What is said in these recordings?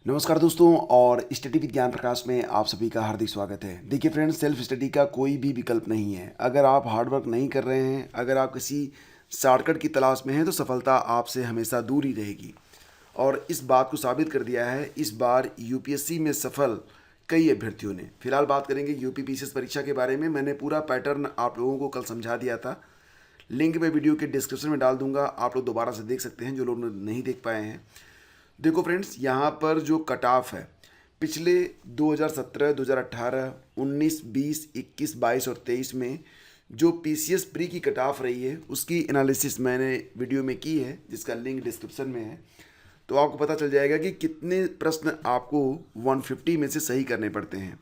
नमस्कार दोस्तों और स्टडी विद ज्ञान प्रकाश में आप सभी का हार्दिक स्वागत है। देखिए फ्रेंड्स, सेल्फ स्टडी का कोई भी विकल्प नहीं है। अगर आप हार्ड वर्क नहीं कर रहे हैं, अगर आप किसी शॉर्टकट की तलाश में हैं, तो सफलता आपसे हमेशा दूर ही रहेगी। और इस बात को साबित कर दिया है इस बार यूपीएससी में सफल कई अभ्यर्थियों ने। फिलहाल बात करेंगे यूपी पीसीएस परीक्षा के बारे में। मैंने पूरा पैटर्न आप लोगों को कल समझा दिया था। लिंक मैं वीडियो के डिस्क्रिप्शन में डाल दूंगा, आप लोग दोबारा से देख सकते हैं जो लोग नहीं देख पाए हैं। देखो फ्रेंड्स, यहाँ पर जो कट ऑफ है पिछले 2017, 2018, 19, 20, 21, 22 और 23 में जो पीसीएस प्री की कट ऑफ रही है उसकी एनालिसिस मैंने वीडियो में की है, जिसका लिंक डिस्क्रिप्शन में है। तो आपको पता चल जाएगा कि कितने प्रश्न आपको 150 में से सही करने पड़ते हैं।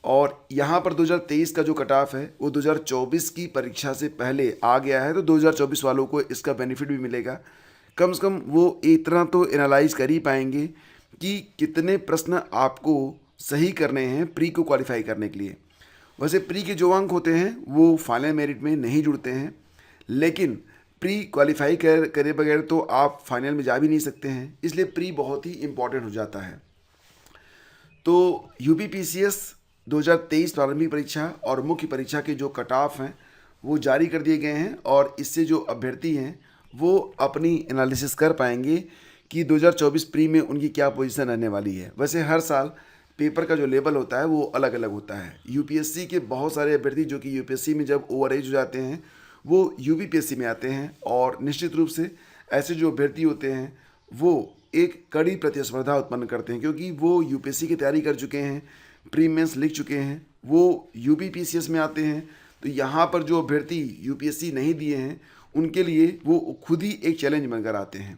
और यहाँ पर 2023 का जो कट ऑफ है वो 2024 की परीक्षा से पहले आ गया है, तो 2024 वालों को इसका बेनिफिट भी मिलेगा। कम से कम वो इतना तो एनालाइज कर ही पाएंगे कि कितने प्रश्न आपको सही करने हैं प्री को क्वालिफाई करने के लिए। वैसे प्री के जो अंक होते हैं वो फाइनल मेरिट में नहीं जुड़ते हैं, लेकिन प्री क्वालिफाई करे बगैर तो आप फाइनल में जा भी नहीं सकते हैं, इसलिए प्री बहुत ही इम्पॉर्टेंट हो जाता है। तो यूपी पीसीएस 2023 प्रारंभिक परीक्षा और मुख्य परीक्षा के जो कट ऑफ हैं वो जारी कर दिए गए हैं, और इससे जो अभ्यर्थी हैं वो अपनी एनालिसिस कर पाएंगे कि 2024 प्री में उनकी क्या पोजीशन रहने वाली है। वैसे हर साल पेपर का जो लेवल होता है वो अलग अलग होता है। यूपीएससी के बहुत सारे अभ्यर्थी जो कि यूपीएससी में जब ओवर एज हो जाते हैं वो यूपीपीएससी में आते हैं, और निश्चित रूप से ऐसे जो अभ्यर्थी होते हैं वो एक कड़ी प्रतिस्पर्धा उत्पन्न करते हैं, क्योंकि वो यूपीएससी की तैयारी कर चुके हैं, प्री मेंस लिख चुके हैं, वो यूपीपीसीएस में आते हैं। तो यहाँ पर जो अभ्यर्थी यूपीएससी नहीं दिए हैं उनके लिए वो खुद ही एक चैलेंज बनकर आते हैं।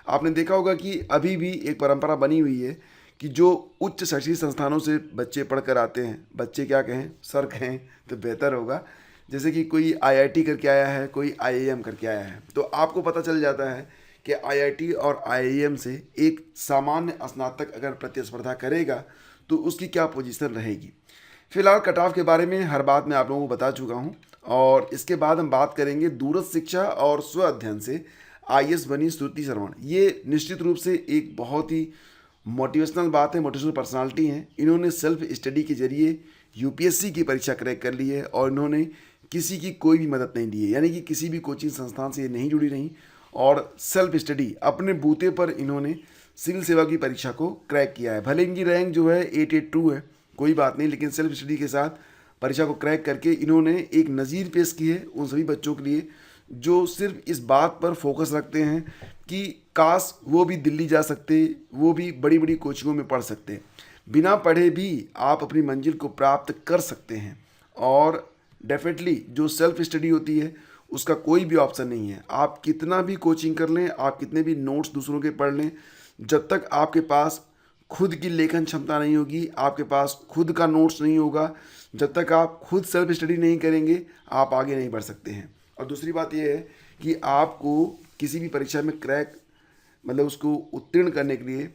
आपने देखा होगा कि अभी भी एक परंपरा बनी हुई है कि जो उच्च शैक्षणिक संस्थानों से बच्चे पढ़कर आते हैं, बच्चे क्या कहें, सर कहें तो बेहतर होगा, जैसे कि कोई आईआईटी करके आया है, कोई आईआईएम करके आया है, तो आपको पता चल जाता है कि आईआईटी और आईआईएम से एक सामान्य स्नातक अगर प्रतिस्पर्धा करेगा तो उसकी क्या पोजीशन रहेगी। फिलहाल कट ऑफ के बारे में हर बात मैं आप लोगों को बता चुका हूँ, और इसके बाद हम बात करेंगे दूरस्थ शिक्षा और स्व अध्ययन से आईएएस बनी श्रुति श्रवण। ये निश्चित रूप से एक बहुत ही मोटिवेशनल बात है, मोटिवेशनल पर्सनालिटी हैं। इन्होंने सेल्फ स्टडी के जरिए यूपीएससी की परीक्षा क्रैक कर ली है, और इन्होंने किसी की कोई भी मदद नहीं ली है, यानी कि किसी भी कोचिंग संस्थान से ये नहीं जुड़ी रहीं, और सेल्फ स्टडी अपने बूते पर इन्होंने सिविल सेवा की परीक्षा को क्रैक किया है। भले इनकी रैंक जो है 882 है, कोई बात नहीं, लेकिन सेल्फ स्टडी के साथ परीक्षा को क्रैक करके इन्होंने एक नज़ीर पेश की है उन सभी बच्चों के लिए जो सिर्फ इस बात पर फोकस रखते हैं कि काश वो भी दिल्ली जा सकते, वो भी बड़ी बड़ी कोचिंगों में पढ़ सकते। बिना पढ़े भी आप अपनी मंजिल को प्राप्त कर सकते हैं, और डेफिनेटली जो सेल्फ स्टडी होती है उसका कोई भी ऑप्शन नहीं है। आप कितना भी कोचिंग कर लें, आप कितने भी नोट्स दूसरों के पढ़ लें, जब तक आपके पास खुद की लेखन क्षमता नहीं होगी, आपके पास खुद का नोट्स नहीं होगा, जब तक आप खुद सेल्फ स्टडी नहीं करेंगे आप आगे नहीं बढ़ सकते हैं। और दूसरी बात यह है कि आपको किसी भी परीक्षा में क्रैक मतलब उसको उत्तीर्ण करने के लिए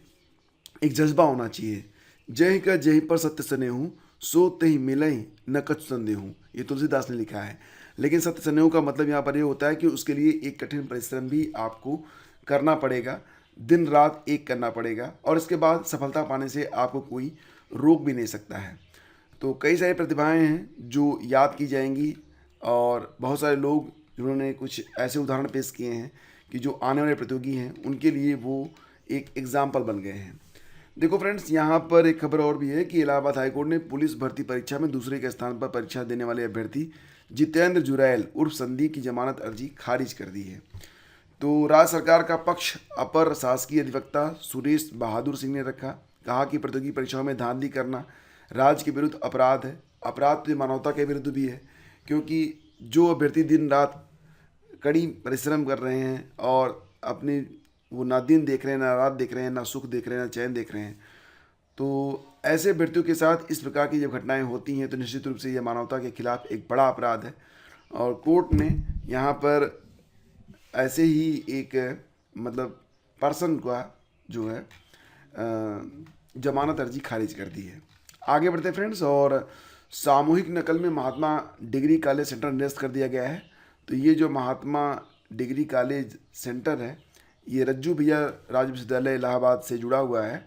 एक जज्बा होना चाहिए। जय का जय पर सत्य सने हूँ, सो तही मिलई न कछु संदेह हूँ, ये तुलसीदास ने लिखा है। लेकिन सत्य सनेहू का मतलब यहाँ पर ये होता है कि उसके लिए एक कठिन परिश्रम भी आपको करना पड़ेगा, दिन रात एक करना पड़ेगा, और इसके बाद सफलता पाने से आपको कोई रोक भी नहीं सकता है। तो कई सारी प्रतिभाएं हैं जो याद की जाएंगी, और बहुत सारे लोग जिन्होंने कुछ ऐसे उदाहरण पेश किए हैं कि जो आने वाले प्रतियोगी हैं उनके लिए वो एक एग्जाम्पल बन गए हैं। देखो फ्रेंड्स, यहाँ पर एक खबर और भी है कि इलाहाबाद हाईकोर्ट ने पुलिस भर्ती परीक्षा में दूसरे के स्थान पर परीक्षा देने वाले अभ्यर्थी जितेंद्र जुरैल उर्फ संदीप की जमानत अर्जी खारिज कर दी है। तो राज्य सरकार का पक्ष अपर शासकीय अधिवक्ता सुरेश बहादुर सिंह ने रखा। कहा कि प्रतियोगी परीक्षाओं में धांधली करना राज्य के विरुद्ध अपराध है। अपराध तो मानवता के विरुद्ध भी है, क्योंकि जो अभ्यर्थी दिन रात कड़ी परिश्रम कर रहे हैं और अपनी वो ना दिन देख रहे हैं, ना रात देख रहे हैं, ना सुख देख रहे हैं, ना चैन देख रहे हैं, तो ऐसे अभ्यर्थियों के साथ इस प्रकार की जब घटनाएं होती हैं तो निश्चित रूप से यह मानवता के खिलाफ एक बड़ा अपराध है। और कोर्ट ने यहाँ पर ऐसे ही एक मतलब पर्सन का जो है जमानत अर्जी खारिज कर दी है। आगे बढ़ते फ्रेंड्स, और सामूहिक नकल में महात्मा डिग्री कॉलेज सेंटर निरस्त कर दिया गया है। तो ये जो महात्मा डिग्री कॉलेज सेंटर है ये रज्जू भैया राज्य विश्वविद्यालय इलाहाबाद से जुड़ा हुआ है,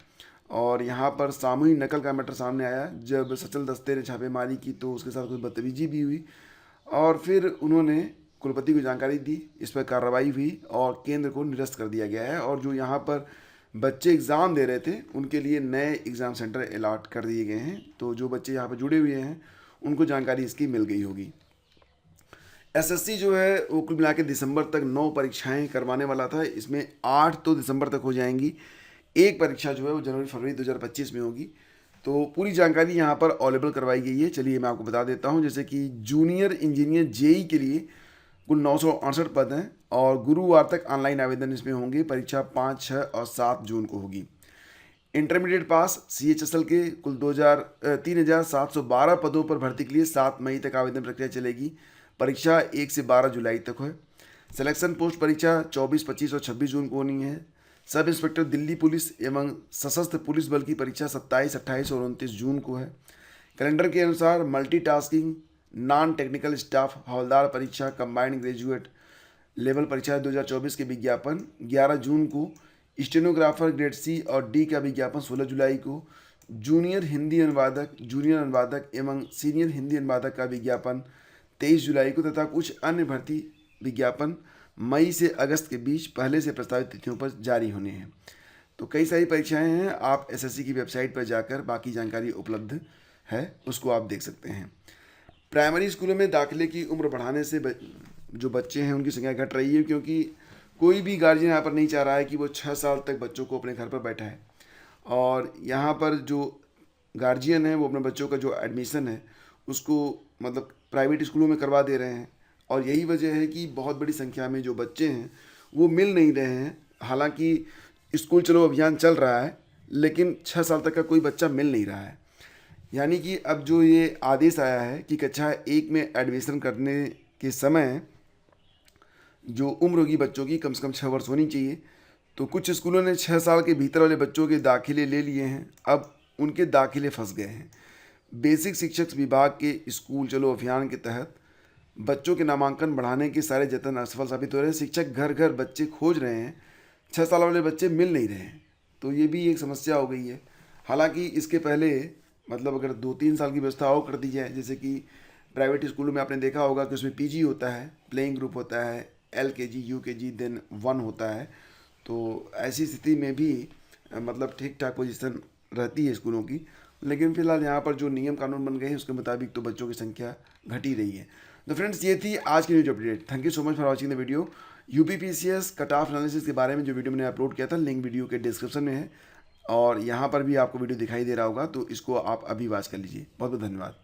और यहाँ पर सामूहिक नकल का मैटर सामने आया। जब सचल दस्ते ने छापेमारी की तो उसके साथ कुछ बदतमीजी भी हुई और फिर उन्होंने कुलपति को जानकारी दी, इस पर कार्रवाई हुई और केंद्र को निरस्त कर दिया गया है। और जो यहाँ पर बच्चे एग्ज़ाम दे रहे थे उनके लिए नए एग्ज़ाम सेंटर अलॉट कर दिए गए हैं। तो जो बच्चे यहाँ पर जुड़े हुए हैं उनको जानकारी इसकी मिल गई होगी। एसएससी जो है वो कुल मिला के दिसंबर तक 9 परीक्षाएं करवाने वाला था। इसमें 8 तो दिसंबर तक हो जाएंगी, एक परीक्षा जो है वो जनवरी फरवरी 2025 में होगी। तो पूरी जानकारी यहाँ पर अवेलेबल करवाई गई है। चलिए मैं आपको बता देता हूँ। जैसे कि जूनियर इंजीनियर जेई के लिए कुल 968 पद हैं और गुरुवार तक ऑनलाइन आवेदन इसमें होंगे। परीक्षा 5, 6 और 7 जून को होगी। इंटरमीडिएट पास CHSL के कुल 3,712 पदों पर भर्ती के लिए 7 मई तक आवेदन प्रक्रिया चलेगी। परीक्षा 1 से 12 जुलाई तक है। सिलेक्शन पोस्ट परीक्षा 24, 25 और 26 जून को होनी है। सब इंस्पेक्टर दिल्ली पुलिस एवं सशस्त्र पुलिस बल की परीक्षा 27, 28 और 29 जून को है। कैलेंडर के अनुसार मल्टीटास्किंग नॉन टेक्निकल स्टाफ हवलदार परीक्षा कंबाइंड ग्रेजुएट लेवल परीक्षा 2024 के विज्ञापन 11 जून को। स्टेनोग्राफर ग्रेड C और D का विज्ञापन 16 जुलाई को। जूनियर हिंदी अनुवादक, जूनियर अनुवादक एवं सीनियर हिंदी अनुवादक का विज्ञापन 23 जुलाई को तथा कुछ अन्य भर्ती विज्ञापन मई से अगस्त के बीच पहले से प्रस्तावित तिथियों पर जारी होने हैं। तो कई सारी परीक्षाएं हैं, आप एसएससी की वेबसाइट पर जाकर बाकी जानकारी उपलब्ध है, उसको आप देख सकते हैं। प्राइमरी स्कूलों में दाखिले की उम्र बढ़ाने से जो बच्चे हैं उनकी संख्या घट रही है, क्योंकि कोई भी गार्जियन यहाँ पर नहीं चाह रहा है कि वो 6 साल तक बच्चों को अपने घर पर बैठाए। और यहाँ पर जो गार्जियन है वो अपने बच्चों का जो एडमिशन है उसको मतलब प्राइवेट स्कूलों में करवा दे रहे हैं। और यही वजह है कि बहुत बड़ी संख्या में जो बच्चे हैं वो मिल नहीं रहे हैं। हालांकि स्कूल चलो अभियान चल रहा है, लेकिन 6 साल तक का कोई बच्चा मिल नहीं रहा है। यानी कि अब जो ये आदेश आया है कि कक्षा 1 में एडमिशन करने के समय जो उम्र होगी बच्चों की कम से कम 6 वर्ष होनी चाहिए। तो कुछ स्कूलों ने 6 साल के भीतर वाले बच्चों के दाखिले ले लिए हैं, अब उनके दाखिले फंस गए हैं। बेसिक शिक्षक विभाग के स्कूल चलो अभियान के तहत बच्चों के नामांकन बढ़ाने के सारे जतन असफल साबित हो रहे हैं। शिक्षक घर घर बच्चे खोज रहे हैं, 6 साल वाले बच्चे मिल नहीं रहे हैं। तो ये भी एक समस्या हो गई है। हालांकि इसके पहले मतलब अगर 2-3 साल की व्यवस्था और कर दी जाए, जैसे कि प्राइवेट स्कूलों में आपने देखा होगा कि उसमें PG होता है, प्लेइंग ग्रुप होता है, LKG, UKG देन 1 होता है। तो ऐसी स्थिति में भी मतलब ठीक ठाक पोजीशन रहती है स्कूलों की। लेकिन फिलहाल यहाँ पर जो नियम कानून बन गए हैं उसके मुताबिक तो बच्चों की संख्या घट ही रही है। तो फ्रेंड्स, ये थी आज की news update. Thank you so much for watching the video. UPPCS cut off analysis के बारे में जो वीडियो मैंने अपलोड किया था, लिंक वीडियो के डिस्क्रिप्शन में है और यहाँ पर भी आपको वीडियो दिखाई दे रहा होगा, तो इसको आप अभी वॉच कर लीजिए। बहुत बहुत धन्यवाद।